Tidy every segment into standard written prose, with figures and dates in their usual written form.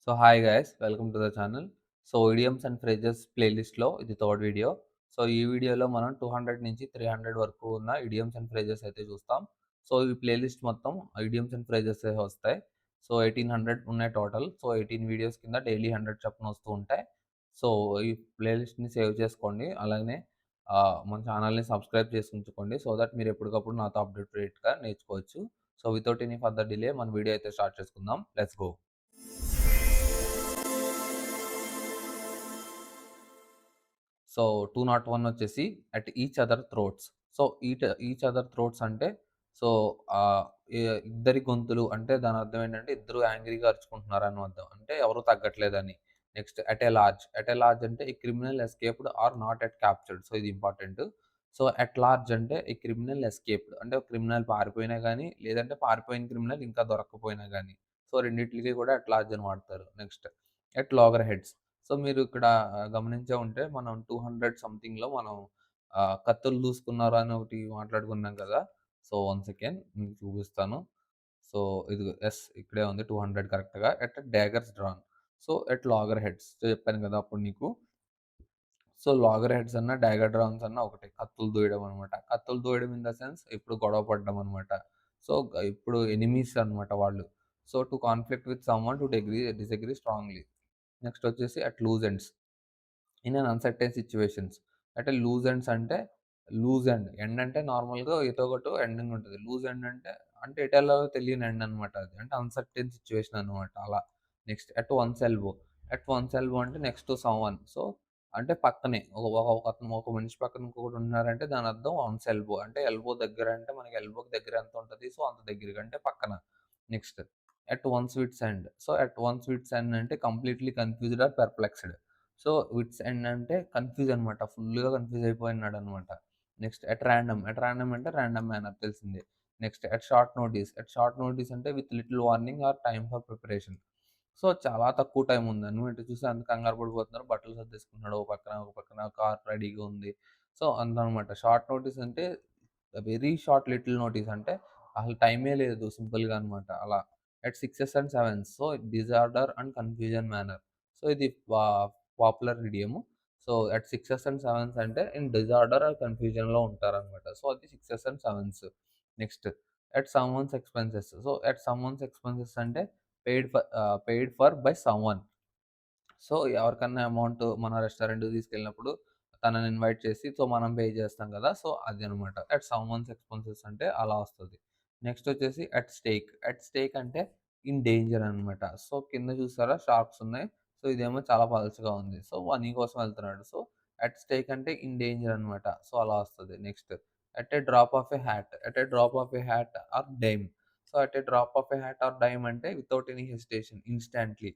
So hi guys, welcome to the channel. So idioms and phrases ప్లేలిస్ట్లో ఇది third video. So ఈ వీడియోలో మనం 200 నుంచి 300 వరకు ఉన్న ఇడియమ్స్ అండ్ ఫ్రేజెస్ అయితే చూస్తాం. సో ఈ ప్లేలిస్ట్ మొత్తం ఇడియమ్స్ అండ్ ఫ్రేజెస్ వస్తాయి. సో 1800 ఉన్నాయి టోటల్. సో 18 వీడియోస్ కింద డైలీ 100 చొప్పున వస్తూ ఉంటాయి. సో ఈ ప్లేలిస్ట్ని సేవ్ చేసుకోండి. అలాగనే మన ఛానల్ని సబ్స్క్రైబ్ చేసి ఉంచుకోండి, సో దట్ మీరు ఎప్పటికప్పుడు నాతో అప్డేట్గా నేర్చుకోవచ్చు. So without any further delay మన వీడియో అయితే స్టార్ట్ చేసుకుందాం. Let's go. సో 201 వచ్చేసి at each other throats. So each other throats అంటే సో ఆహ్, ఎ ఇద్దరి గొంతులు అంటే దాని అర్థం ఏంటంటే ఇద్దరు యాంగ్రీగా అరుచుకుంటున్నారని అర్థం. అంటే ఎవరు తగ్గట్లేదని. నెక్స్ట్ ఎట్ ఎ లార్జ్ అంటే ఈ criminal escaped or not at captured. So ఇది ఇంపార్టెంట్. సో ఎట్ లార్జ్ అంటే ఈ క్రిమినల్ ఎస్కేప్డ్ అంటే క్రిమినల్ పారిపోయినా గాని, లేదంటే పారిపోయిన క్రిమినల్ ఇంకా దొరక్కపోయినా గాని. సో రెండిట్లికి కూడా ఎట్ లార్జ్ అని వాడతారు. Next at loggerheads. So మీరు ఇక్కడ గమనించే ఉంటే మనం 200 సంథింగ్‌లో మనం కత్తులు దూసుకున్నారు అని ఒకటి మాట్లాడుకున్నాం కదా! సో వన్ సెకండ్ మీకు చూపిస్తాను. సో ఇదిగో యెస్, ఇక్కడే ఉంది 200 కరెక్ట్‌గా. At daggers drawn. So at loggerheads. So చెప్పాను కదా అప్పుడు నీకు. సో లాగర్ హెడ్స్ అన్నా, డాగర్ డ్రాన్స్ అన్నా ఒకటే. కత్తులు దూయడం అనమాట. కత్తులు దూయడం ఇన్ ద సెన్స్ ఇప్పుడు గొడవ పడడం అనమాట. సో ఇప్పుడు ఎనిమీస్ అనమాట వాళ్ళు. So to conflict with someone to disagree strongly. Next వచ్చేసి at loose ends. In an uncertain situations. అంటే లూజ్ ఎండ్స్ అంటే లూజ్ ఎండ్. ఎండ్ అంటే నార్మల్‌గా ఏదో ఒకటి ఎండింగ్ ఉంటది. లూజ్ ఎండ్ అంటే, అంటే ఎటెళ్ళాలో తెలియని ఎండ్ అనమాట అది. అంటే అన్‌సర్టెన్ సిట్యుయేషన్ అనమాట అలా. Next at once elbow. At once elbow అంటే నెక్స్ట్ టు సమ్‌వన్. సో అంటే పక్కనే ఒక మనిషి పక్కన ఇంకొకడు ఉన్నారంటే దాని అర్థం వన్స్ ఎల్బో. అంటే ఎల్బో దగ్గర అంటే మనకి ఎల్బోకి దగ్గర ఎంత ఉంటది? సో అంత దగ్గరగా అంటే పక్కన. Next at one's wits end. So at one's wits end అంటే completely confused or perplexed. So wits end అంటే కన్‌ఫ్యూజ్ అనమాట. ఫుల్‌గా కన్‌ఫ్యూజ్ అయిపోయున్నాడనమాట. నెక్స్ట్ ఎట్ రాండమ్ అంటే రాండమ్ మేనర్ తెలిసిందే. Next at short notice. At short notice అంటే with little warning or time for preparation. So చాలా తక్కువ టైం ఉంది. నువ్వు ఎటు చూసి అంత కంగారు పడిపోతున్నారు. బట్టలు సర్దేసుకుంటున్నాడు. ఒక పక్కన కార్ రెడీగా ఉంది. సో అంతనమాట. షార్ట్ నోటీస్ అంటే వెరీ షార్ట్ లిటిల్ నోటీస్ అంటే అసలు టైమే లేదు సింపుల్‌గా అనమాట అలా. At 6 and 7 so disorder and confusion manner. So ఇది popular idiom. So at 6 and 7 అంటే ఇన్ డిజార్డర్ ఆర్ కన్‌ఫ్యూజన్‌లో ఉంటారనమాట. సో అది 6 and 7. Next at someone's expenses. So at someone's expenses అంటే paid for by someone. So, ఎవరికన్నా amount మన రెస్టారెంట్‌కి తీసుకెళ్ళినప్పుడు తనని ఇన్వైట్ చేసి, సో, మనం పే చేస్తాం కదా! సో, అదనమాట. అట్ సమ్‌వన్స్ ఎక్స్‌పెన్సెస్ అంటే అలా వస్తది. నెక్స్ట్ వచ్చేసి అట్ స్టేక్. అట్ స్టేక్ అంటే ఇన్ డేంజర్ అనమాట. సో, కింద చూసారా షార్క్స్ ఉన్నాయి. సో, ఇదేమో చాలా పల్చగా ఉంది. సో, మనీ కోసం వెళ్తున్నాడు. సో, అట్ స్టేక్ అంటే ఇన్ డేంజర్ అనమాట. సో, అలా వస్తది. Next at a drop of a hat. At a drop of a hat or dime. So, at a drop of a hat or dime అంటే without any hesitation instantly.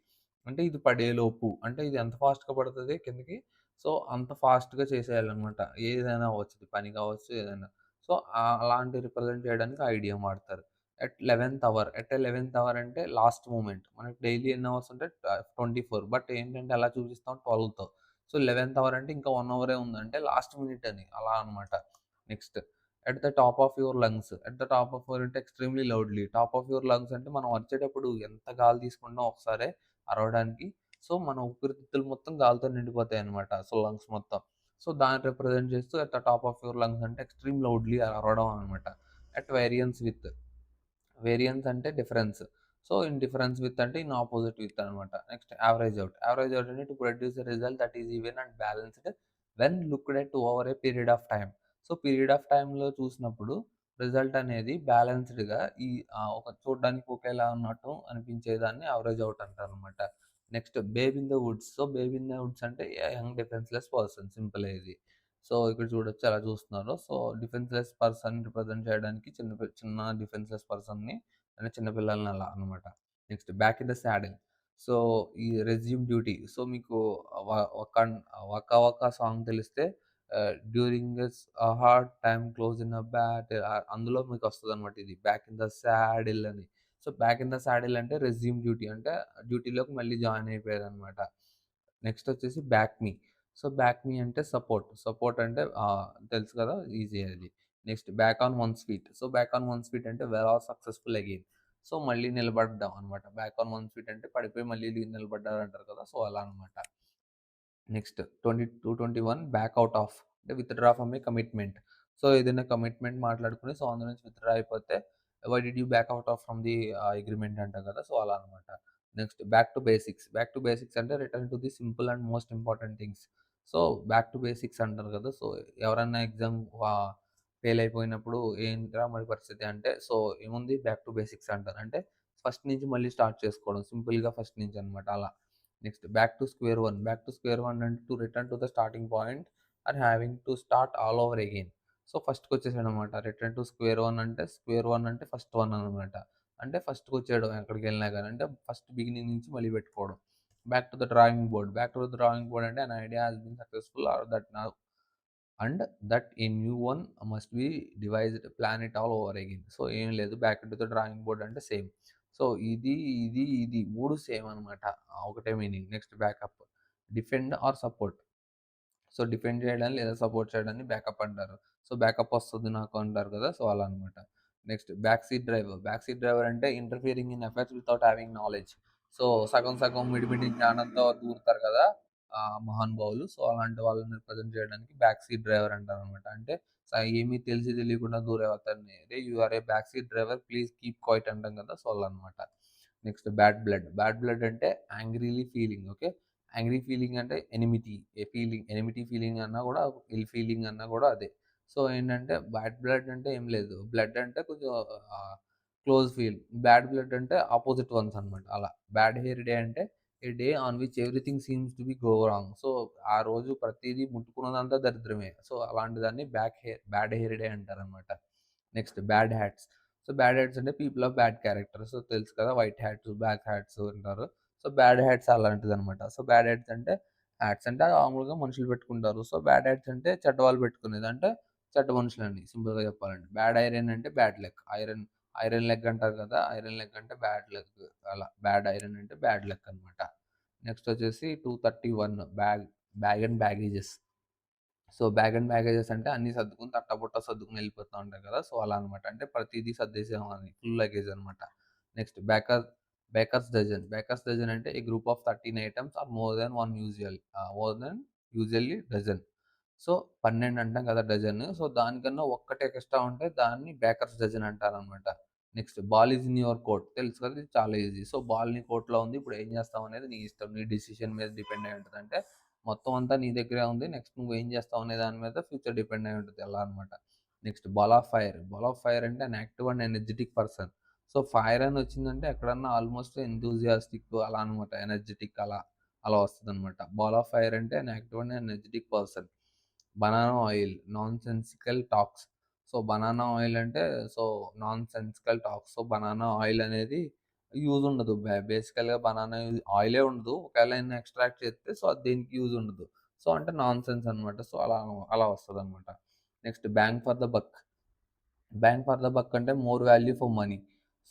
అంటే ఇది పడేలోపు. అంటే ఇది ఎంత ఫాస్ట్‌గా పడతది కిందకి. సో, అంత ఫాస్ట్‌గా చేసేయాలనమాట. ఏదైనా అవ్వచ్చు. ఇది పని కావచ్చు ఏదైనా. సో, అలాంటి రిప్రజెంట్ చేయడానికి ఆ ఐడియా వాడతారు. ఎట్ 11థ్ అవర్. ఎట్ 11థ్ అవర్ అంటే లాస్ట్ మూమెంట్. మనకి డైలీ ఎన్ని అవర్స్ ఉంటాయి? 24. బట్ ఏంటంటే ఎలా చూపిస్తాం 12తో. సో, 11థ్ అవర్ అంటే ఇంకా 1 అవరే ఉంది. అంటే లాస్ట్ మినిట్ అని అలా అనమాట. Next at the top of your lungs. At the top of your అంటే extremely loudly. Top of your lungs అంటే మనం అరిచేటప్పుడు ఎంత గాలి తీసుకుంటామో ఒకసారే అరవడానికి. సో, మన ఊపిరితిత్తులు మొత్తం గాలితో నిండిపోతాయన్నమాట. సో, లంగ్స్ మొత్తం. సో, దాన్ని రిప్రజెంట్ చేస్తూ at the top of your lungs అంటే ఎక్స్‌ట్రీమ్ లౌడ్‌లీ అరవడం అనమాట. At variance with. వేరియన్స్ అంటే difference. So, in difference with అంటే ఇన్ అపోజిట్ విత్ అనమాట. Next average out. Average out అంటే to produce a result that is even and balanced when looked at over a period of time. So, period of టైమ్‌లో చూసినప్పుడు result అనేది బ్యాలెన్స్‌డ్‌గా ఒక చూడడానికి ఒకేలా ఉన్నట్టు అనిపించేదాన్ని యావరేజ్ ఔట్ అంటారనమాట. Next babe in the Woods. So, babe in the Woods అంటే యంగ్ డిఫెన్స్‌లెస్ పర్సన్ సింపులే ఇది. సో, ఇక్కడ చూడొచ్చు ఎలా చూస్తున్నారో. సో, డిఫెన్స్‌లెస్ పర్సన్ రిప్రజెంట్ చేయడానికి చిన్న డిఫెన్స్‌లెస్ పర్సన్‌ని అంటే చిన్న పిల్లల్ని అలా అన్నమాట. Next back in the saddle. So, ఈ రెజ్యూమ్ డ్యూటీ. సో, మీకు వ వకన్ 'వకా వకా' సాంగ్ తెలిస్తే during this hard time close in a battle అందులో మీకొస్తదనమాట ఇది. బ్యాక్ ఇన్ ద సాడిల్ అని. So, back in the saddle అంటే రెజ్యూమ్ డ్యూటీ అంటే డ్యూటీలోకి మళ్ళీ జాయిన్ అయిపోయారనమాట. నెక్స్ట్ వచ్చేసి బ్యాక్ మీ. సో, బ్యాక్ మీ అంటే సపోర్ట్. సపోర్ట్ అంటే తెలుసు కదా! ఈజీ అది. Next back on one's feet. So, back on one's feet అంటే well or successful again. So, మళ్ళీ నిలబడ్డాం అనమాట. బ్యాక్ ఆన్ 1 ఫీట్ అంటే పడిపోయి మళ్ళీ నిలబడ్డారంటారు కదా! సో, అలా అనమాట. నెక్స్ట్ 22, 21 బ్యాక్ ఔట్ ఆఫ్ అంటే withdraw from a commitment. So, ఏదైనా కమిట్మెంట్ మాట్లాడుకొని సో, అందులో నుంచి విత్‌డ్రా అయిపోతే why did you back out of from the agreement అంటాం కదా! సో, అలా అనమాట. Next back to basics. Back to basics అంటే return to the simple and most important things. So, back to basics అంటారు కదా! సో, ఎవరన్నా exam fail అయిపోయినప్పుడు ఏంట్రా మరి పరిస్థితి అంటే సో, ఏముంది బ్యాక్ టు బేసిక్స్ అంటారు. అంటే ఫస్ట్ నుంచి మళ్ళీ స్టార్ట్ చేసుకోవడం. సింపుల్‌గా ఫస్ట్ నుంచి అనమాట అలా. Next back to square one. Back to square one అంటే to return to the starting point and having to start all over again. So, ఫస్ట్‌కొచ్చేసాడనమాట. రిటర్న్ టు స్క్వేర్ వన్ అంటే స్క్వేర్ వన్ అంటే first one అనమాట. అంటే ఫస్ట్‌కొచ్చేయడం ఎక్కడికెళ్ళినా గాని. అంటే first beginning నుంచి మళ్ళీ పెట్టుకోవడం. Back to the drawing board. Back to the drawing board అంటే an idea has been successful or that now and that a new one must be devised plan it all over again. So, ఏం లేదు back to the drawing board అంటే same. So, ఇది 3 same అనమాట. ఒకటే meaning. Next backup. Defend or support. So, defend చేయడాన్ని లేదా support చేయడాన్ని backup అంటారు. సో, బ్యాకప్ వస్తది నాకు అంటారు కదా! సో, అలా అనమాట. Next back seat driver. Back seat driver అంటే interfering in affairs without having knowledge. So, సగం సగం మిడిమిడి జ్ఞానంతో దూరుతారు కదా! మహానుభావులు. సో, అలాంటి వాళ్ళని రిప్రజెంట్ చేయడానికి బ్యాక్ సీట్ డ్రైవర్ అంటారనమాట. అంటే ఏమీ తెలిసి తెలియకుండా దూరే అతన్ని "రేయ్! You are a back seat driver please keep quiet" అంటాం కదా! సో, అలా అనమాట. Next bad blood. Bad blood అంటే angrily feeling. Okay. Angry feeling అంటే ఎనిమిటీ ఫీలింగ్. ఎనిమిటీ ఫీలింగ్ అన్నా గూడా, ఇల్ ఫీలింగ్ అన్నా గూడా అదే. సో, ఏంటంటే బ్యాడ్ బ్లడ్ అంటే ఏం లేదు. బ్లడ్ అంటే కొంచెం క్లోజ్ ఫీల్. బ్యాడ్ బ్లడ్ అంటే అపోజిట్ వన్స్ అనమాట అలా. బ్యాడ్ హెయిర్ డే అంటే a day on which everything seems to be go wrong. So, ఆ రోజు ప్రతీదీ ముట్టుకున్నదంతా దరిద్రమే. సో, అలాంటి దాన్ని బ్యాడ్ హెయిర్ డే అంటారనమాట. Next bad hats. So, bad hats అంటే people of bad character. So, తెలుసు కదా! వైట్ హ్యాట్స్, బ్లాక్ హ్యాట్స్ అంటారు. సో, బ్యాడ్ హ్యాట్స్ అలాంటిదనమాట. సో, బ్యాడ్ హ్యాట్స్ అంటే మామూలుగా మనుషులు పెట్టుకుంటారు. సో, బ్యాడ్ హ్యాట్స్ అంటే చెడ్డవాళ్ళు పెట్టుకునేది. అంటే చెడ్డ మనుషులండి సింపుల్‌గా చెప్పాలంటే. బ్యాడ్ ఐరన్ అంటే బ్యాడ్ లక్. ఐరన్ లెగ్ అంటారు కదా! ఐరన్ లెగ్ అంటే బ్యాడ్ లక్ అలా. బ్యాడ్ ఐరన్ అంటే బ్యాడ్ లక్ అనమాట. నెక్స్ట్ వచ్చేసి 231 bag and baggages. So, bag and baggages అంటే అన్నీ సర్దుకొని తట్టబుట్ట సర్దుకొని ఎళ్ళిపోతా ఉంటాం కదా! సో, అలా అనమాట. అంటే ప్రతీదీ సర్దేసామని ఫుల్ లగేజ్ అనమాట. Next baker's dozen. Baker's dozen అంటే a group of 13 items or more than usually dozen. So, 12 అంటాం కదా డజన్. సో, దానికన్నా ఒక్కటి ఎక్స్‌ట్రా ఉంటే దాన్ని బేకర్స్ డజన్ అంటారనమాట. Next ball is in your court. తెలుసు కదా! ఇది చాలా ఈజీ. సో, బాల్ నీ కోర్ట్‌లో ఉంది. ఇప్పుడు ఏం చేస్తావు అనేది నీ ఇష్టం. నీ డెసిషన్ మీద డిపెండ్ అయి ఉంటది. అంటే మొత్తం అంతా నీ దగ్గరే ఉంది. నెక్స్ట్ నువ్వేం చేస్తావు అనే దాని మీద ఫ్యూచర్ డిపెండ్ అయి ఉంటది అలా అనమాట. Next ball of fire. Ball of fire అంటే an active and energetic person. So, fire అని వచ్చిందంటే ఎక్కడన్నా ఆల్‌మోస్ట్ ఎంథూసియాస్టిక్ అలా అనమాట. ఎనర్జిటిక్ అలా వస్తదనమాట. బాల్ ఆఫ్ ఫైర్ అంటే an active and energetic person. Banana oil. Nonsensical talks. So, banana oil అంటే so, nonsensical talks. So, banana oil అనేది use ఉండదు. బేసికల్‌గా బనానా ఆయిలే ఉండదు. ఒకవేళ ఏమైనా ఎక్స్ట్రాక్ట్ చేస్తే సో, అది దేనికి యూజ్ ఉండదు. సో, అంటే నాన్‌సెన్స్ అనమాట. సో, అలా వస్తదనమాట. Next bang for the buck. Bang for the buck అంటే more value for money.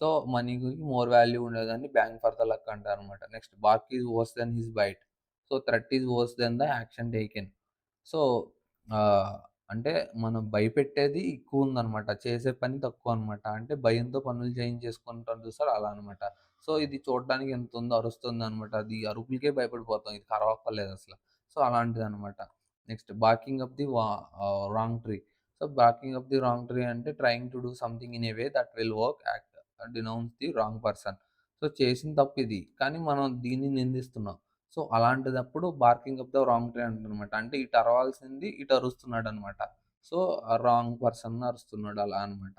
So, మనీకి మోర్ వాల్యూ ఉండేదాన్ని బ్యాంగ్ ఫర్ ద లక్ అంటారనమాట. Next bark is worse than his bite. So, threat is worse than the action taken. So, ah, అంటే మనం భయపెట్టేది ఎక్కువుందనమాట. చేసే పని తక్కువనమాట. అంటే భయంతో పనులు చేయించేసుకుంటాం చూసారా అలా అనమాట. సో, ఇది చూడడానికి ఎంతుందో అరుస్తుందనమాట. అది అరుపులకే భయపడిపోతాం. ఇది కరవక్కర్లేదసల. సో, అలాంటిదనమాట. Next barking up the wrong tree. So, barking up the wrong tree అంటే trying to do something in a way that will work denounce the wrong person. So, చేసిన తప్పిది. కానీ మనం దీన్ని నిందిస్తున్నాం. సో, అలాంటిదప్పుడు barking up the wrong tree అంటారనమాట. అంటే ఇటు అరవాల్సింది ఇటు అరుస్తున్నాడనమాట. సో, ఆ రాంగ్ పర్సన్ అరుస్తున్నాడు అలా అనమాట.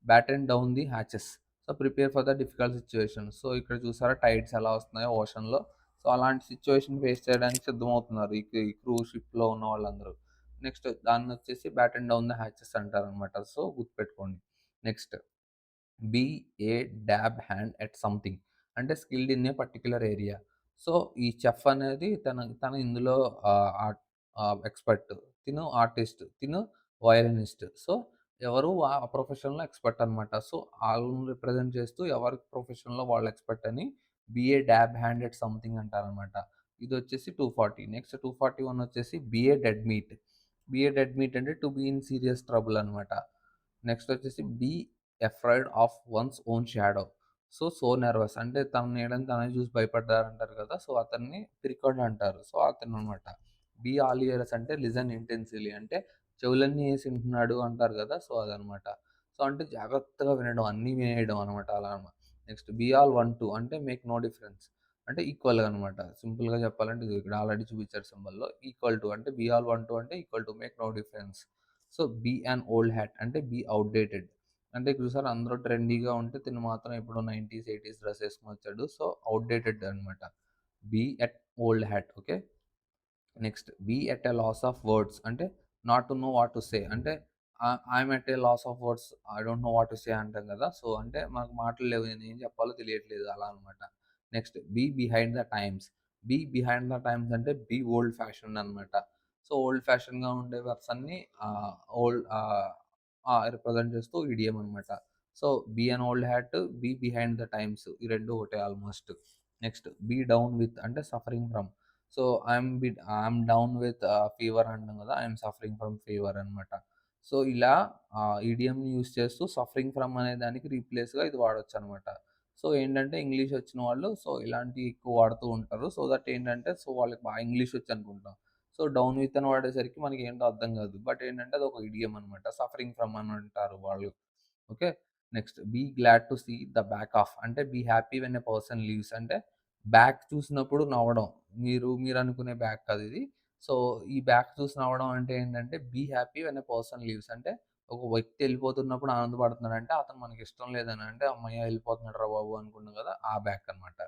Batten down the hatches. So, prepare for the difficult situation. So, ఇక్కడ చూసారా టైడ్స్ ఎలా వస్తున్నాయో ఓషన్‌లో. సో, అలాంటి సిట్యుయేషన్ ఫేస్ చేయడానికి సిద్ధమవుతున్నారు ఈ క్రూజ్ షిప్‌లో ఉన్న వాళ్ళందరూ. నెక్స్ట్ దాన్నొచ్చేసి బ్యాటెన్ డౌన్ ద హ్యాచెస్ అంటారనమాట. సో, గుర్తుపెట్టుకోండి. Next be a dab hand at something. అంటే skilled in a particular area. So, ఈ చెఫ్ అనేది తను ఇందులో ఎక్స్‌పర్ట్. తిను వయలినిస్ట్. సో, ఎవరు ఆ ప్రొఫెషన్‌లో ఎక్స్‌పర్ట్ అనమాట. సో, ఆళ్ళని రిప్రజెంట్ చేస్తూ ఎవరి ప్రొఫెషన్‌లో వాళ్ళు ఎక్స్‌పర్ట్ అని be a dab hand at something అంటారనమాట. ఇదొచ్చేసి 240. నెక్స్ట్ 241 వచ్చేసి be a dead meat. Be a dead meat అంటే to be in serious trouble అనమాట. నెక్స్ట్ వచ్చేసి be afraid of one's own shadow. So nervous అంటే తన నీడని తనే చూసి భయపడ్డారంటారు కదా! సో అతన్ని పిరికోడ్ అంటారు. సో అతననమాట. బీ ఆల్ ఇయర్స్ అంటే లిజన్ ఇంటెన్సివ్‌లీ అంటే చెవులన్నీ ఏసి వింటున్నాడు అంటారు కదా! సో అదనమాట. సో అంటే జాగ్రత్తగా వినడం, అన్నీ వినేయడం అనమాట అలా అనమాట. Next be all one to అంటే మేక్ నో డిఫరెన్స్ అంటే ఈక్వల్‌గా అనమాట. సింపుల్‌గా చెప్పాలంటే ఇదిగో ఇక్కడ ఆల్రెడీ చూపించారు సింబల్‌లో. ఈక్వల్ టు అంటే బీ ఆల్ వన్ టు అంటే equal to make no difference. So be an old hat అంటే బీ ఔట్‌డేటెడ్. అంటే ఇప్పుడు చూసారా అందరూ ట్రెండీగా ఉంటే తిను మాత్రం ఎప్పుడో 90స్, 80స్ డ్రెస్ ఏసుకొనొచ్చాడు. సో ఔట్‌డేటెడ్ అనమాట. Be at old hat okay. Next be at a loss of words అంటే not to know what to say అంటే I'm at a loss of words I don't know what to say అంటాం కదా! So అంటే మనకు మాటలు లేవు. నేను ఏం చెప్పాలో తెలియట్లేదు అలా అనమాట. Next be behind the times. Be behind the times అంటే బీ ఓల్డ్ ఫ్యాషన్డ్ అనమాట. సో ఓల్డ్ ఫ్యాషన్‌గా ఉండే పర్సన్‌ని ఓల్డ్ రిప్రజెంట్ చేస్తూ ఇడియమ్ అనమాట. So be an old hat, be behind the times ఈ 2 ఒకటే almost. Next be down with అంటే suffering from. So I'm down with fever అంటాం కదా! ఐయామ్ సఫరింగ్ ఫ్రమ్ ఫీవర్ అనమాట. సో ఇలా ఇడియమ్‌ని యూజ్ చేస్తూ సఫరింగ్ ఫ్రమ్ అనే దానికి రీప్లేస్‌గా ఇది వాడొచ్చనమాట. సో ఏంటంటే ఇంగ్లీష్ వచ్చిన వాళ్ళు సో ఇలాంటివి ఎక్కువ వాడుతూ ఉంటారు. సో దట్ ఏంటంటే సో వాళ్ళకి బాగా ఇంగ్లీష్ వచ్చనుకుంటాం. సో డౌన్ విత్ అని వాడేసరికి మనకేంటో అర్థం కాదు. బట్ ఏంటంటే అదొక ఇడియమ్ అనమాట. సఫరింగ్ ఫ్రమ్ అని అంటారు వాళ్ళు. Okay. Next be glad to see the back of అంటే be happy when a person leaves అంటే బ్యాక్ చూసినప్పుడు నవ్వడం. మీరనుకునే బ్యాక్ కాదిది. సో, ఈ బ్యాక్ చూసి నవ్వడం అంటే ఏంటంటే, be happy when a person leaves అంటే, ఒక వ్యక్తి ఎళ్ళిపోతున్నప్పుడు ఆనందపడుతున్నాడంటే, అతను మనకిష్టం లేదని అంటే, హమ్మయ్య! ఎళ్ళిపోతున్నాడురా బాబు అనుకుంటాం కదా! ఆ బ్యాక్ అనమాట.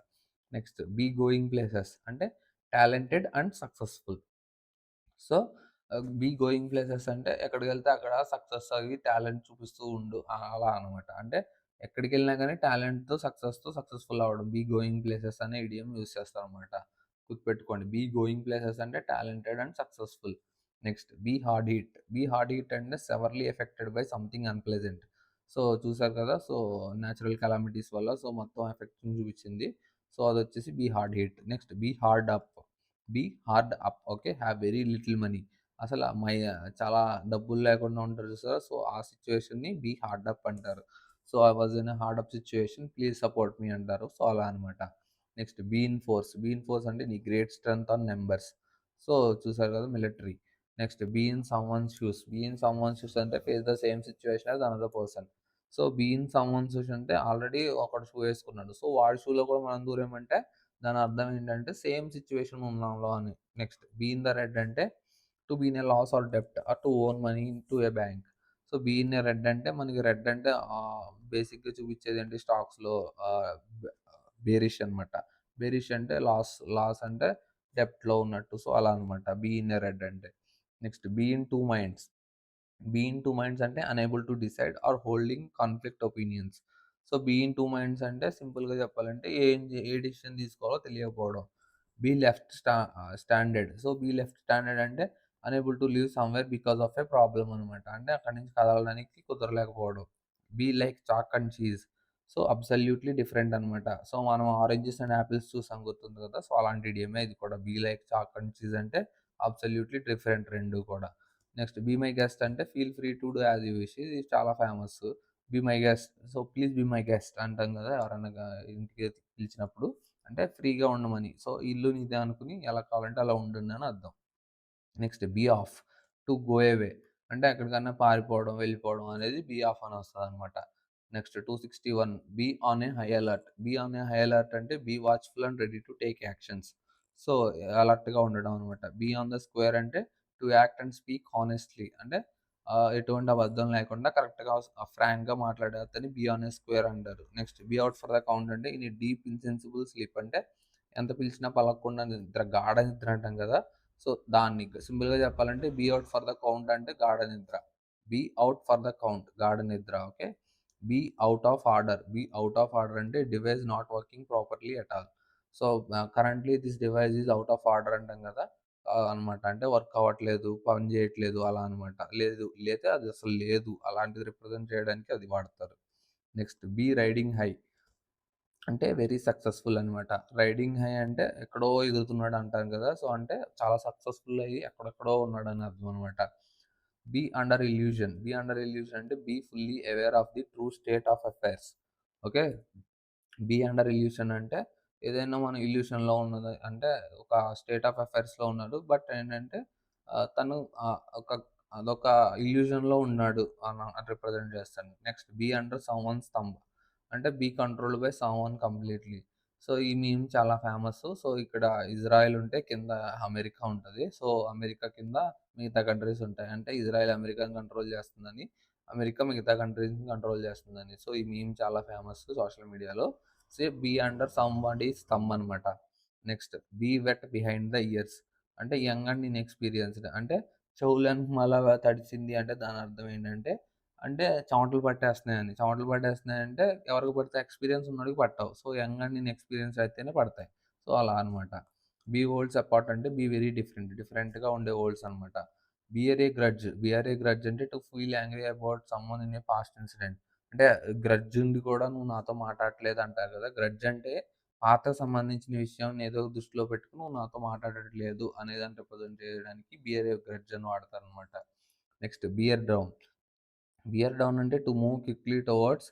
నెక్స్ట్ బీ గోయింగ్ ప్లేసెస్ అంటే, talented and successful. So, be going places అంటే ఎక్కడికెళ్తే అక్కడ సక్సెస్ అయ్యి టాలెంట్ చూపిస్తూ ఉండు. అలా అనమాట. అంటే ఎక్కడికెళ్ళినా గాని టాలెంట్‌తో, సక్సెస్‌ఫుల్ అవ్వడం. బీ గోయింగ్ ప్లేసెస్ అనే ఇడియం యూజ్ చేస్తారనమాట. గుర్తుపెట్టుకోండి. బీ గోయింగ్ ప్లేసెస్ అంటే talented and successful. Next be hard hit. Be hard hit అంటే severely affected by something unpleasant. So, చూసారు కదా! సో, నేచురల్ కాలామిటీస్ వల్ల సో, మొత్తం ఎఫెక్ట్‌ని చూపిచ్చింది. సో, అదొచ్చేసి be hard hit. Next be hard up. Be hard up okay. Have very little money. అసల చాలా డబ్బులు లేకుండా ఉంటారు చూసారా? సో, ఆ సిట్యుయేషన్‌ని బీ హార్డ్ అప్ అంటారు. So, I was in a hard up situation. Please support me అంటారు. సో, అలా అనమాట. Next be in force. Be in force అంటే నీ great strength on numbers. So, చూసారు కదా! Military. Next be in someone's shoes. Be in someone's shoes అంటే face the same situation as another person. So, be in someone's shoes అంటే already ఒకడు shoe ఏసుకున్నాడు. So, వాడి షూలో కూడా మనం దూరామంటే దాని అర్థం ఏంటంటే సేమ్ సిట్యుయేషన్ ఉన్నాంలో అని. Next be in the red అంటే to be in a loss or డెబ్ట్ or to own money to a bank. So, be in a red అంటే మనకి రెడ్ అంటే బేసిక్‌గా చూపించేదేంటి స్టాక్స్‌లో ఆహ్, బె బేరిష్ అనమాట. బేరిష్ అంటే లాస్ అంటే డెబ్ట్‌లో ఉన్నట్టు. సో, అలా అనమాట. బీ ఇన్ ఎ రెడ్ అంటే. Next be in two minds. Be in two minds అంటే unable to decide or holding conflict opinions. So, be in two minds అంటే సింపుల్‌గా చెప్పాలంటే ఏ డెసిషన్ తీసుకోవాలో తెలియకపోవడం. Be left stranded. So, be left stranded అంటే unable to leave somewhere because of a problem అనమాట. అంటే అక్కడి నుంచి కదలడానికి కుదరలేకపోవడం. Be like chalk and cheese. So, absolutely different అనమాట. సో, మనం ఆరెంజెస్ అండ్ యాపిల్స్ చూసాం గుర్తుంది కదా! సో, అలాంటి ఇడియమే ఇది కూడా. Be like chalk and cheese అంటే అబ్సల్యూట్‌లీ డిఫరెంట్ 2 కూడా. నెక్స్ట్ బీ మై గెస్ట్ అంటే feel free to do as you wish ఇది చాలా famous. Be my guest. So, please be my guest అంటాం కదా! ఎవరైనా ఇంటికి పిలిచినప్పుడు. అంటే ఫ్రీగా ఉండమని. సో, ఇల్లు నీదే అనుకుని ఎలా కావాలంటే అలా ఉండండి అని అర్థం. Next be off. To go away. అంటే ఎక్కడికన్నా పారిపోవడం, వెళ్ళిపోవడం అనేది బీ ఆఫ్ అని వస్తదనమాట. Next 261 be on a high alert. Be on a high alert అంటే be watchful and ready to take actions. So, అలర్ట్‌గా ఉండడం అనమాట. బీ ఆన్ ద స్క్వేర్ అంటే to act and speak honestly. అంటే ఎటువంటి అబద్ధం లేకుండా కరెక్ట్‌గా ఫ్రాంక్‌గా మాట్లాడే అతన్ని బీ ఆన్ ఏ స్క్వేర్ అంటారు. Next be out for the count అంటే in a deep insensible sleep అంటే ఎంత పిలిచినా పలకకుండా నిద్ర, గాఢ నిద్ర అంటాం కదా! సో, దాన్ని సింపుల్‌గా చెప్పాలంటే be out for the count అంటే గాఢ నిద్ర. Be out for the count గాఢ నిద్ర. Okay. Be out of order. Be out of order అంటే device not working properly at all. So, currently this device is out of order అంటాం కదా! అనమాట. అంటే వర్క్ అవ్వట్లేదు, పని చేయట్లేదు అలా అనమాట. లేతే అది అసలు లేదు. అలాంటిది రిప్రజెంట్ చేయడానికి అది వాడతారు. Next be riding high. అంటే వెరీ సక్సెస్‌ఫుల్ అనమాట. రైడింగ్ హై అంటే ఎక్కడో ఎగురుతున్నాడు అంటాం కదా! సో, అంటే చాలా సక్సెస్‌ఫుల్ అయ్యి ఎక్కడెక్కడో ఉన్నాడని అర్థం అనమాట. Be under illusion. Be under illusion అంటే be fully aware of the true state of affairs. Okay. Be under illusion అంటే ఏదైనా మనం ఇల్యూషన్‌లో ఉన్నది అంటే ఒక స్టేట్ ఆఫ్ అఫైర్స్‌లో ఉన్నాడు. బట్ ఏంటంటే తను ఒక అదొక ఇల్యూషన్‌లో ఉన్నాడు రిప్రజెంట్ చేస్తాడు. Next be under someone's thumb అంటే be controlled by someone completely. So, ఈ మీమ్ చాలా ఫేమసు. సో, ఇక్కడ ఇజ్రాయెల్ ఉంటే కింద అమెరికా ఉంటది. సో, అమెరికా కింద మిగతా కంట్రీస్ ఉంటాయి. అంటే ఇజ్రాయెల్ అమెరికాని కంట్రోల్ చేస్తుందని, అమెరికా మిగతా కంట్రీస్‌ని కంట్రోల్ చేస్తుందని. సో, ఈ మీమ్ చాలా ఫేమస్ సోషల్ మీడియాలో. బీ అండర్ సంబడీస్ థంబ్ అనమాట. Next be wet behind the ears అంటే యంగ్ అండ్ ఇన్‌ఎక్స్‌పీరియన్స్‌డ్ అంటే చెవులెనకమాల తడిసింది అంటే దాని అర్థం ఏంటంటే, చెమటలు పట్టేస్తున్నాయని. చెమటలు పట్టేస్తున్నాయంటే ఎవరికి పడితే ఎక్స్‌పీరియన్స్ ఉన్నోడికి పట్టవు. సో, యంగ్ అండ్ ఇన్‌ఎక్స్‌పీరియన్స్ అయితేనే పడతాయి. సో, అలా అనమాట. బీ వరల్డ్స్ అపార్ట్ అంటే బీ వెరీ డిఫరెంట్. డిఫరెంట్‌గా ఉండే వరల్డ్స్ అనమాట. Beer a grudge. Beer a grudge అంటే to feel angry about someone in a past incident. అంటే గ్రడ్జ్ ఉండి కూడా నువ్వు నాతో మాట్లాడట్లేదు అంటారు కదా! గ్రడ్జ్ అంటే పాతకు సంబంధించిన విషయాన్ని ఏదో దృష్టిలో పెట్టుకొని నువ్వు నాతో మాట్లాడట్లేదు అనేదాన్ని రిప్రజెంట్ చేయడానికి బియర్ ఏ గ్రడ్జ్ అని వాడతారనమాట. Next bear down. Bear down అంటే to move quickly towards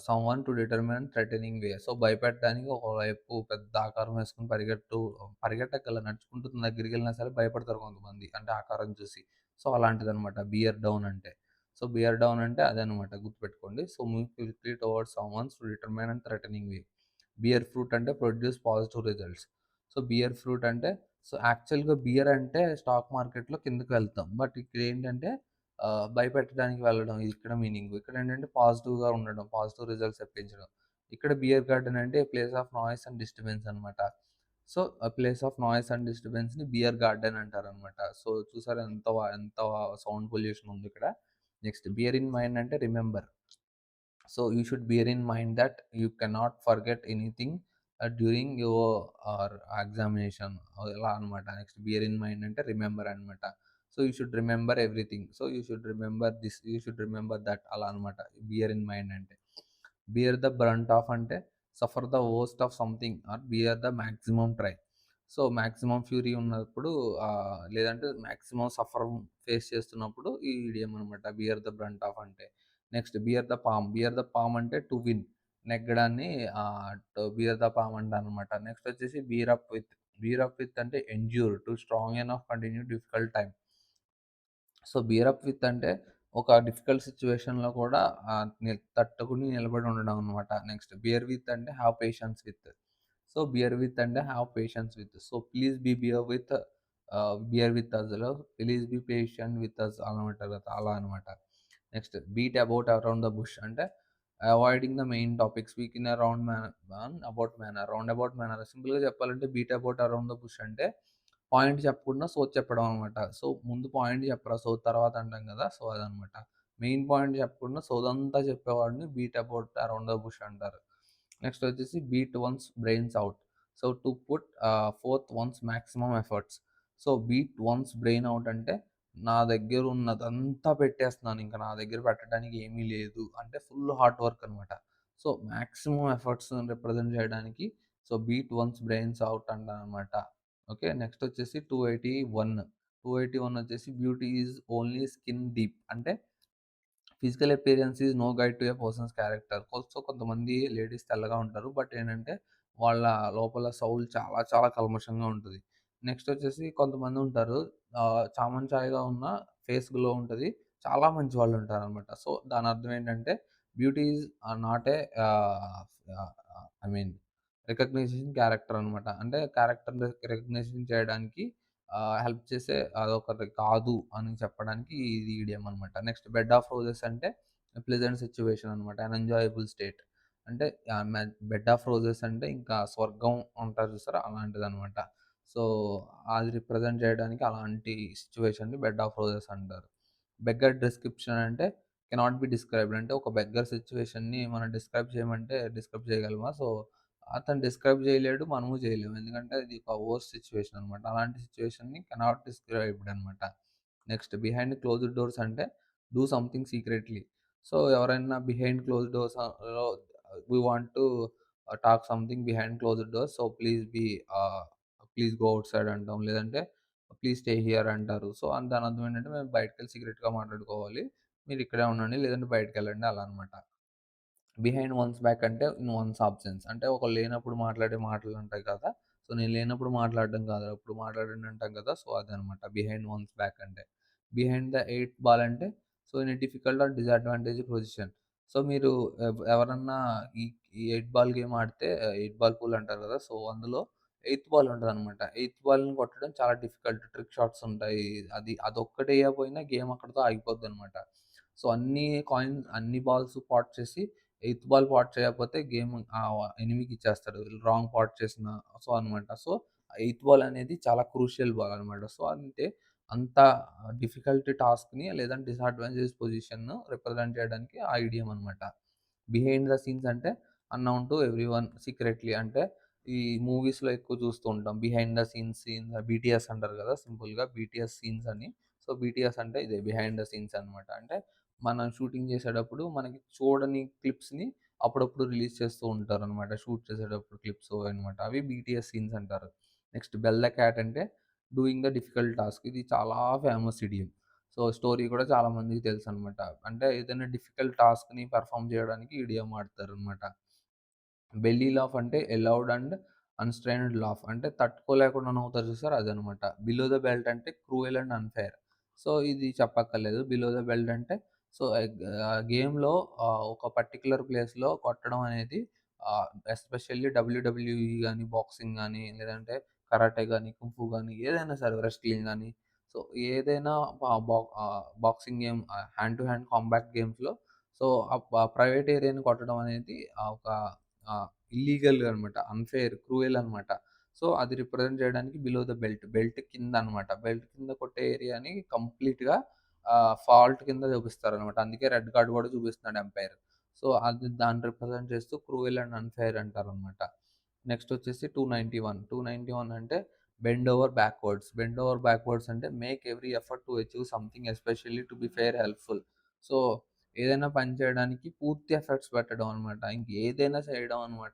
someone to determine threatening way. So, భయపెట్టడానికి ఒకవైపు పెద్ద ఆకారం వేసుకొని పరిగెట్టగల నడుచుకుంటూ తన దగ్గరికెళ్ళినా సరే భయపడతారు కొంతమంది. అంటే ఆకారం చూసి. సో, అలాంటిదనమాట బియర్ డౌన్ అంటే. సో, బియర్ డౌన్ అంటే అదనమాట గుర్తుపెట్టుకోండి. So, move quickly towards someone's to determine and threatening way. Bear fruit అంటే produce positive results. So, bear fruit అంటే యాక్చువల్‌గా బియర్ అంటే స్టాక్ మార్కెట్‌లో కిందకి వెళ్తాం. బట్ ఇక్కడేంటంటే భయపెట్టడానికి వెళ్ళడం ఇది ఇక్కడ మీనింగు. ఇక్కడేంటంటే పాజిటివ్‌గా ఉండడం, పాజిటివ్ రిజల్ట్స్ తెప్పించడం. ఇక్కడ బియర్ గార్డెన్ అంటే place of noise and disturbance అనమాట. So, place of noise and డిస్టర్బెన్స్‌ని బియర్ గార్డెన్ అంటారనమాట. సో, చూసారా ఎంత సౌండ్ పొల్యూషన్ ఉందిక్కడ. నెక్స్ట్ బియర్ ఇన్ మైండ్ అంటే remember. So you should bear in mind that you cannot forget anything during your examination ఇలా అనమాట. Next bear in mind అంటే remember అనమాట. So you should remember everything. So you should remember this, you should remember that అలా అనమాట. Bear in mind అంటే. Bear the brunt of అంటే suffer the worst of something or bear the maximum try. So maximum fury ఉన్నప్పుడు లేదంటే maximum suffer face చేస్తున్నప్పుడు ఈ idiom అనమాట bear the brunt of అంటే. Next bear the palm. Bear the palm అంటే to win. నెగ్గడాన్ని bear the palm అంటారనమాట. Next వచ్చేసి bear up with. Bear up with అంటే endure to strong enough continue difficult time. So, bear up with అంటే ఒక difficult సిట్యుయేషన్‌లో కూడా తట్టుకొని నిలబడి ఉండడం అనమాట. నెక్స్ట్ బియర్ విత్ అంటే have patience with. So, bear with అంటే have patience with. So, please be bear with అస్‌లో please be patient with us అనమాట కదా! అలా అనమాట. Next beat about around the bush అంటే avoiding the main topic speak in a about manner. Round about manner సింపుల్‌గా చెప్పాలంటే beat about around the bush అంటే point చెప్పకుండా సోది చెప్పడం అనమాట. సో, ముందు పాయింట్ చెప్పరా సోది తర్వాత అంటాం కదా! సో, అదనమాట. మెయిన్ పాయింట్ చెప్పకుండా సోదంతా చెప్పేవాడిని beat about around the bush అంటారు. నెక్స్ట్ వచ్చేసి beat one's brains out. So, to put forth once maximum efforts. So, beat once brain out అంటే నా దగ్గర ఉన్నదంతా పెట్టేస్తున్నాను. ఇంక నా దగ్గర పెట్టడానికి ఏమీ లేదు. అంటే ఫుల్ హార్డ్ వర్క్ అనమాట. సో, మాక్సిమమ్ ఎఫర్ట్స్‌ని రిప్రజెంట్ చేయడానికి so, beat one's brains out అంటాననమాట. ఓకే. నెక్స్ట్ వచ్చేసి 281. 281 వచ్చేసి beauty is only skin deep. అంటే physical appearance is no guide to a person's character. కొంతమంది లేడీస్ తెల్లగా ఉంటారు. బట్ ఏంటంటే వాళ్ళ లోపల సౌల్ చాలా చాలా కల్మషంగా ఉంటది. నెక్స్ట్ వచ్చేసి కొంతమంది ఉంటారు చామన్ ఛాయగా ఉన్న ఫేస్ గ్లో ఉంటది. చాలా మంచి వాళ్ళు ఉంటారనమాట. సో, దాని అర్థం ఏంటంటే బ్యూటీ ఈజ్ నాట్ ఏ ఆహ్, ఆహ్, ఐ మీన్ రికగ్నైజేషన్ క్యారెక్టర్ అనమాట. అంటే క్యారెక్టర్‌ని రికగ్నిషన్ చేయడానికి హెల్ప్ చేసే అదొకటి కాదు అని చెప్పడానికి ఇది ఈడియం అనమాట. నెక్స్ట్ బెడ్ ఆఫ్ రోజెస్ అంటే ప్లెజెంట్ సిట్యుయేషన్ అనమాట. అన్ ఎంజాయబుల్ స్టేట్. అంటే బెడ్ ఆఫ్ రోజెస్ అంటే ఇంకా స్వర్గం అంటారు చూసారా? అలాంటిదనమాట. సో, అది రిప్రజెంట్ చేయడానికి అలాంటి సిట్యుయేషన్‌ని బెడ్ ఆఫ్ రోజెస్ అంటారు. బెగ్గర్ డిస్క్రిప్షన్ అంటే కెనాట్ బి డిస్క్రైబ్డ్. అంటే ఒక బెగ్గర్ సిట్యుయేషన్‌ని మనం డిస్క్రైబ్ చేయమంటే డిస్క్రైబ్ చేయగలమా? సో, అతను డిస్క్రైబ్ చేయలేడు. మనము చేయలేము. ఎందుకంటే అది ఒక వర్స్ట్ సిట్యుయేషన్ అనమాట. అలాంటి సిట్యుయేషన్‌ని కెనాట్ డిస్క్రైబ్డ్ అనమాట. నెక్స్ట్ బిహైండ్ క్లోజ్డ్ డోర్స్ అంటే డూ సంథింగ్ సీక్రెట్‌లీ. సో, ఎవరైనా బిహైండ్ క్లోజ్డ్ డోర్స్ లో we want to talk something behind closed doors. So, please go outside అంటాం. లేదంటే ప్లీజ్ స్టే హియర్ అంటారు. సో, దాని అర్థం ఏంటంటే మేము బయటికెళ్ళి సీక్రెట్‌గా మాట్లాడుకోవాలి. మీరు ఇక్కడే ఉండండి. లేదంటే బయటికెళ్ళండి అలా అనమాట. బిహైండ్ వన్స్ బ్యాక్ అంటే ఇన్ వన్స్ ఆబ్సెన్స్. అంటే ఒకళ్ళు లేనప్పుడు మాట్లాడే మాటలుంటాయి కదా! సో, నేను లేనప్పుడు మాట్లాడడం కాదు. అప్పుడు మాట్లాడండి అంటాం కదా! సో, అదనమాట బిహైండ్ వన్స్ బ్యాక్ అంటే. బిహైండ్ ద 8థ్ బాల్ అంటే so, in a difficult or disadvantage position. So, మీరు ఎవరన్నా ఈ ఈ 8 బాల్ గేమ్ ఆడితే 8 బాల్ పూల్ అంటారు కదా! సో, అందులో ఎయిత్ బాల్ ఉంటదనమాట. ఎయిత్ బాల్‌ని కొట్టడం చాలా డిఫికల్ట్. ట్రిక్ షాట్స్ ఉంటాయి. అదొక్కటేయకపోయినా గేమ్ అక్కడితో ఆగిపోద్దనమాట. సో, అన్ని బాల్స్ పాట్ చేసి ఎయిత్ బాల్ పాట్ చేయకపోతే గేమ్ ఎనిమీకి ఇచ్చేస్తాడు. రాంగ్ పాట్ చేసిన సో అనమాట. సో, ఎయిత్ బాల్ అనేది చాలా క్రూషియల్ బాల్ అనమాట. సో, అంటే అంత డిఫికల్ట్ టాస్క్‌ని లేదంటే డిసడ్వాంటేజ్ పొజిషన్‌ను రిప్రజెంట్ చేయడానికి ఆ ఐడియం అనమాట. బిహైండ్ ద సీన్స్ అంటే అన్నౌన్ టు ఎవ్రీవన్ సీక్రెట్‌లీ అంటే ఈ మూవీస్‌లో ఎక్కువ చూస్తూ ఉంటాం. బిహైండ్ ద సీన్స్ బీటీఎస్ అంటారు కదా! సింపుల్‌గా బీటీఎస్ సీన్స్ అని. సో, బీటీఎస్ అంటే ఇదే బిహైండ్ ద సీన్స్ అనమాట. అంటే మనం షూటింగ్ చేసేటప్పుడు మనకి చూడని క్లిప్స్‌ని అప్పుడప్పుడు రిలీజ్ చేస్తూ ఉంటారనమాట. షూట్ చేసేటప్పుడు క్లిప్స్ అనమాట. అవి బీటీఎస్ సీన్స్ అంటారు. నెక్స్ట్ బెల్ ద క్యాట్ అంటే డూయింగ్ ద డిఫికల్ట్ టాస్క్. ఇది చాలా ఫేమస్ ఇడియం. సో, స్టోరీ కూడా చాలా మందికి తెలుసనమాట. అంటే ఏదైనా డిఫికల్ట్ టాస్క్‌ని పెర్ఫార్మ్ చేయడానికి ఈ ఇడియం వాడతారనమాట. బెల్లీ లాఫ్ అంటే ఎ లౌడ్ అండ్ అన్‌స్ట్రెయిన్డ్ లాఫ్ అంటే తట్టుకోలేకుండా నవ్వుతారు చూసారా అదనమాట. బిలో ద బెల్ట్ అంటే క్రూయల్ అండ్ అన్‌ఫెయిర్. సో, ఇది చెప్పక్కర్లేదు. బిలో ద బెల్ట్ అంటే సో, గేమ్‌లో ఒక పర్టిక్యులర్ ప్లేస్‌లో కొట్టడం అనేది ఎస్పెషల్లీ డబ్ల్యూడబ్ల్యూఈ గాని, బాక్సింగ్ గాని, లేదంటే కరాటే గాని, కుంఫు గాని ఏదైనా సరే రెస్లింగ్ గాని సో, ఏదైనా boxing game hand to hand combat గేమ్స్‌లో సో, ప్రైవేట్ ఏరియాని కొట్టడం అనేది ఒక ఇల్లీగల్ అనమాట. అన్‌ఫెయిర్, క్రూయల్ అనమాట. సో, అది రిప్రజెంట్ చేయడానికి బిలో ద బెల్ట్. బెల్ట్ కిందనమాట. బెల్ట్ కింద కొట్టే ఏరియాని కంప్లీట్‌గా ఫాల్ట్ కింద చూపిస్తారనమాట. అందుకే రెడ్ కార్డ్ కూడా చూపిస్తున్నాడు అంపైర్. సో, అది దాన్ని రిప్రజెంట్ చేస్తూ క్రూయల్ అండ్ అన్‌ఫెయిర్ అంటారనమాట. నెక్స్ట్ వచ్చేసి 291. 291 అంటే bend over backwards. Bend over backwards అంటే make every effort to achieve something especially to be fair helpful. So, ఏదైనా పని చేయడానికి పూర్తి ఎఫర్ట్స్ పెట్టడం అనమాట. ఇంకేదైనా చేయడం అనమాట.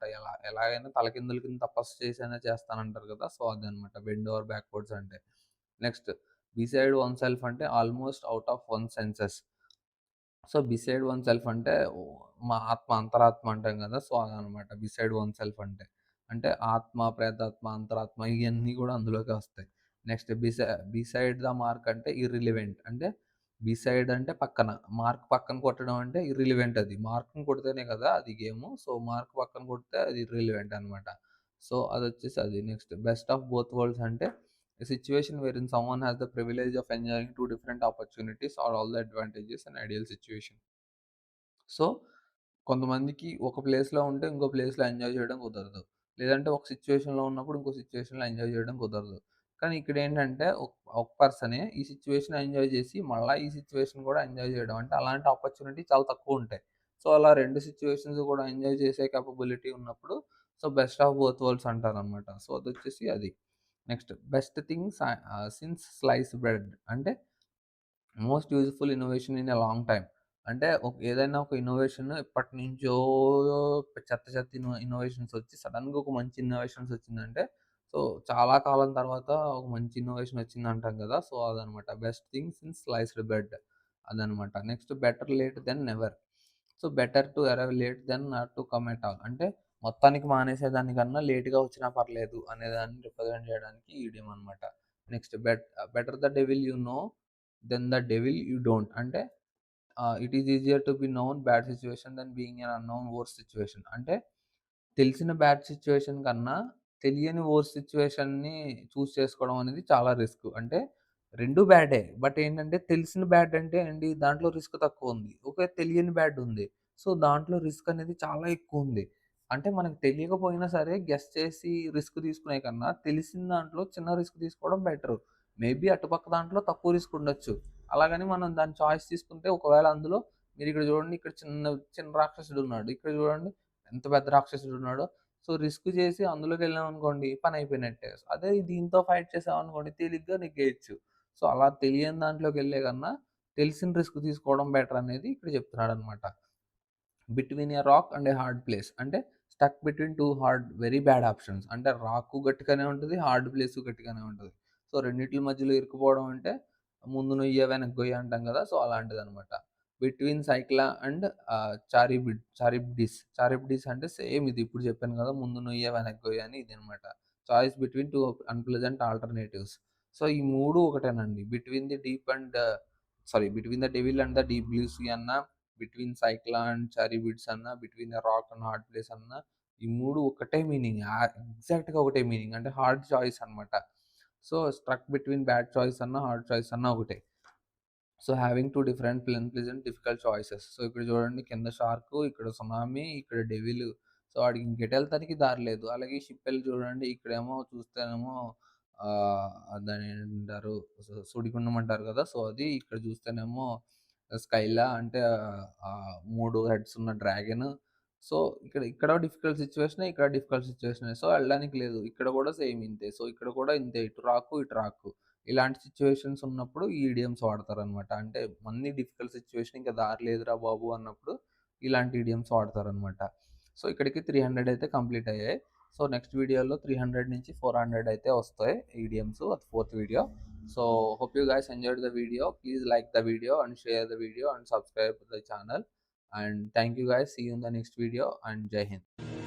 ఎలాగైనా తలకిందుల కింద తపస్సు చేసైనా చేస్తానంటారు కదా! సో, అదనమాట బెండ్ ఓవర్ బ్యాక్వర్డ్స్ అంటే. నెక్స్ట్ బిసైడ్ వన్ సెల్ఫ్ అంటే almost out of one census. So, beside one self అంటే మా ఆత్మ, అంతరాత్మ అంటాం గదా! సో, అదనమాట బిసైడ్ వన్ సెల్ఫ్ అంటే. అంటే ఆత్మ, ప్రేతాత్మ, అంతరాత్మ ఇయన్నీ గూడా అందులోకే వస్తాయి. నెక్స్ట్ బిసైడ్ ద మార్క్ అంటే ఇర్రిలెవెంట్. అంటే బిసైడ్ అంటే పక్కన, మార్క్ పక్కన కొట్టడం అంటే ఇర్రిలెవెంట్ అది. మార్క్‌ని కొడితేనే కదా అది గేము. సో, మార్క్ పక్కన కొడితే అది ఇర్రిలెవెంట్ అనమాట. సో, అదొచ్చేసి అది. Next best of both world's అంటే a situation wherein someone has the privilege of enjoying two different opportunities or all the advantages an ideal situation. So, కొంతమందికి ఒక ప్లేస్‌లో ఉంటే ఇంకో ప్లేస్‌లో ఎంజాయ్ చేయడం కుదరదు. లేదంటే ఒక సిట్యుయేషన్‌లో ఉన్నప్పుడు ఇంకో సిట్యుయేషన్‌లో ఎంజాయ్ చేయడం కుదరదు. కానీ ఇక్కడేంటంటే ఒక పర్సనే ఈ సిట్యుయేషన్ ఎంజాయ్ చేసి మళ్ళా ఈ సిట్యుయేషన్ కూడా ఎంజాయ్ చేయడం. అంటే అలాంటి ఆపర్చునిటీ చాలా తక్కువుంటాయి. సో, అలా 2 సిట్యుయేషన్స్ కూడా ఎంజాయ్ చేసే కేపబిలిటీ ఉన్నప్పుడు so, best of both worlds అంటారనమాట. సో, అదొచ్చేసి అది. Next best things since sliced bread అంటే most useful innovation in a long time. అంటే ఏదైనా ఒక ఇన్నోవేషన్ ఎప్పటినుంచో చెత్త చెత్త ఇన్నోవేషన్స్ వచ్చి సడెన్‌గా ఒక మంచి ఇన్నోవేషన్స్ వచ్చిందంటే, సో, చాలా కాలం తర్వాత ఒక మంచి ఇన్నోవేషన్ వచ్చిందంటాం కదా! సో, అదనమాట. Best thing since sliced bread అదనమాట. Next better late than never. So, better to arrive late than not to come at all. అంటే మొత్తానికి మానేసేదానికన్నా లేట్‌గా వచ్చినా పర్లేదు అనేదాన్ని రిప్రజెంట్ చేయడానికి ఈ ఇడియం అనమాట. Next better the devil you know than the devil you don't. అంటే it is easier to be known bad situation than being an unknown worst situation. అంటే తెలిసిన బ్యాడ్ సిట్యుయేషన్ కన్నా తెలియని వర్స్ట్ సిట్యుయేషన్‌ని చేసుకోవడం అనేది చాలా రిస్క్. అంటే 2 బ్యాడే. బట్ ఏంటంటే తెలిసిన బ్యాడ్ అంటే అండి దాంట్లో రిస్క్ తక్కువుంది. ఓకే. తెలియని బ్యాడ్ ఉంది. సో, దాంట్లో రిస్క్ అనేది చాలా ఎక్కువుంది. అంటే మనకు తెలియకపోయినా సరే గెస్ చేసి రిస్క్ తీసుకునే కన్నా తెలిసిన దాంట్లో చిన్న రిస్క్ తీసుకోవడం బెటరు. మేబీ అటుపక్క దాంట్లో తక్కువ రిస్క్ ఉండొచ్చు. అలాగని మనం దాని చాయిస్ తీసుకుంటే ఒకవేళ అందులో మీరిక్కడ చూడండి ఇక్కడ చిన్న రాక్షసుడున్నాడు. ఇక్కడ చూడండి ఎంత పెద్ద రాక్షసుడున్నాడో. సో, రిస్క్ చేసి అందులోకెళ్ళామనుకోండి పనయిపోయినట్టే. అదే దీంతో ఫైట్ చేసామనుకోండి తేలిగ్గా నెగ్గేయొచ్చు. సో, అలా తెలియని దాంట్లోకెళ్ళే కన్నా తెలిసిన రిస్క్ తీసుకోవడం బెటరనేది ఇక్కడ చెప్తున్నాడనమాట. Between a rock and a hard place. అంటే stuck between 2 very bad options. అంటే రాకు గట్టిగానే ఉంటది. హార్డ్ ప్లేసు గట్టిగానే ఉంటది. సో, రెండిట్ల మధ్యలో ఇరుక్కుపోవడం అంటే ముందు నుయ్యే వెనక్కి గొయ్యి అంటాం గదా! సో, అలాంటిదనమాట. బిట్వీన్ సైక్లా అండ్ చారిబ్డిస్ అంటే సేమ్ ఇది ఇప్పుడు చెప్పాను కదా! ముందు నుయ్య వెనక్కి గొయ్య అని ఇదనమాట. Choice between 2 unpleasant alternatives. So, ఈ 3 ఒకటేనండి. Between the devil and the deep blue sea అన్నా, బిట్వీన్ సైక్లా అండ్ చారిబిడ్స్ అన్నా, between the rock and hard place అన్నా, ఈ 3 ఒకటే మీనింగ్. ఎగ్జాక్ట్‌గా ఒకటే మీనింగ్. అంటే హార్డ్ చాయిస్ అనమాట. So, struck between bad choice అన్నా, హార్డ్ చాయిస్ అన్నా ఒకటే. So, having 2 different pleasant, difficult choices. So, ఇక్కడ చూడండి కింద షార్కు, ఇక్కడ సునామీ, ఇక్కడ డెవిల్. సో, వాడికి ఇంకెటెళ్తానికి దారి లేదు. అలాగే ఈ షిప్ చూడండి ఇక్కడేమో చూస్తేనేమో దాన్నేంటారు సుడిగుండం అంటారు కదా! సో, అది ఇక్కడ చూస్తేనేమో స్కైలా అంటే 3 హెడ్స్ ఉన్న డ్రాగన్. సో, ఇక్కడ డిఫికల్ట్ సిట్యుయేషనే, ఇక్కడ డిఫికల్ట్ సిట్యుయేషనే. సో, ఎళ్ళడానికి లేదు. ఇక్కడ కూడా సేమ్ ఇంతే. సో, ఇక్కడ కూడా ఇంతే. ఇటు రాకు, ఇటు రాకు. ఇలాంటి సిట్యుయేషన్స్ ఉన్నప్పుడు ఈ ఇడియమ్స్ వాడతారనమాట. అంటే అన్నీ డిఫికల్ట్ సిట్యుయేషన్ ఇంక దారి లేదురా బాబు అన్నప్పుడు ఇలాంటి ఇడియమ్స్ వాడతారనమాట. సో, ఇక్కడికి 300 అయితే కంప్లీట్ అయ్యాయి. సో, నెక్స్ట్ వీడియోలో 300 నుంచి 400 అయితే వస్తాయి ఇడియమ్స్. అది fourth video. So, hope you guys enjoyed the video. Please like the video and share the video and subscribe to the channel. And thank you guys. See you in the next video and Jai Hind.